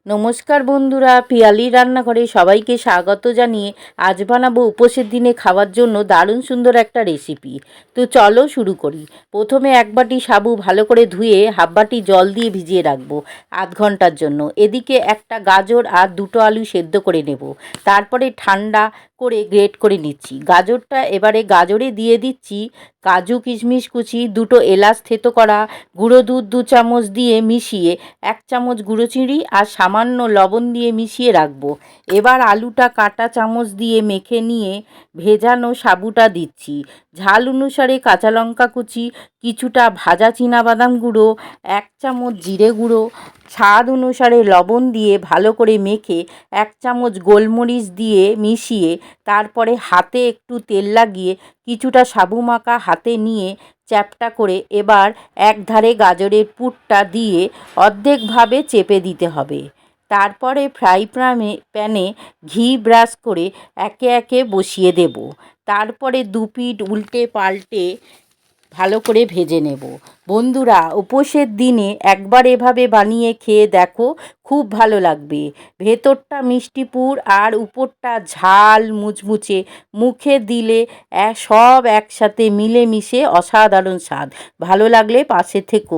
নমস্কার বন্ধুরা, পিয়ালির রান্নাঘরে সবাইকে স্বাগত জানিয়ে আজ বানাবো উপোসের দিনে খাওয়ার জন্য দারুণ সুন্দর একটা রেসিপি। তো চলো শুরু করি। প্রথমে এক বাটি সাবু ভালো করে ধুয়ে হাফ বাটি জল দিয়ে ভিজিয়ে রাখবো আধ ঘন্টার জন্য। এদিকে একটা গাজর আর দুটো আলু সেদ্ধ করে নেব। তারপরে ঠান্ডা করে গ্রেট করে নিচ্ছি গাজরটা। এবারে গাজরে দিয়ে দিচ্ছি কাজু কিশমিশ কুচি, দুটো এলাচ থেতো করা, গুঁড়ো দুধ 2 চামচ দিয়ে মিশিয়ে 1 চামচ গুঁড়ো চিনি আর সামান্য লবণ দিয়ে মিশিয়ে রাখবো। এবার আলুটা কাটা চামচ দিয়ে মেখে নিয়ে ভেজানো সাবুটা দিচ্ছি। ঝাল অনুসারে কাঁচা লঙ্কা কুচি, কিছুটা ভাজা চীনাবাদাম গুঁড়ো, 1 চামচ জিরে গুঁড়ো, স্বাদ অনুসারে লবণ দিয়ে ভালো করে মেখে 1 চামচ গোলমরিচ দিয়ে মিশিয়ে তারপরে হাতে একটু তেল লাগিয়ে কিছুটা সাবু মাখা হাতে নিয়ে চ্যাপ্টা করে এবার এক ধারে গাজরের পুরটা দিয়ে অর্ধেকভাবে চেপে দিতে হবে। তারপরে ফ্রাই প্যানে ঘি ব্রাশ করে একে একে বসিয়ে দেব। তারপরে 2 পিঠ উল্টে পাল্টে ভালো করে ভেজে নেব। বন্ধুরা, উপোসের দিনে একবার এভাবে বানিয়ে খেয়ে দেখো, খুব ভালো লাগবে। ভেতরটা মিষ্টি পুর আর উপরটা ঝাল মুচমুচে, মুখে দিলে সব একসাথে মিলেমিশে অসাধারণ স্বাদ। ভালো লাগলে পাশে থেকো।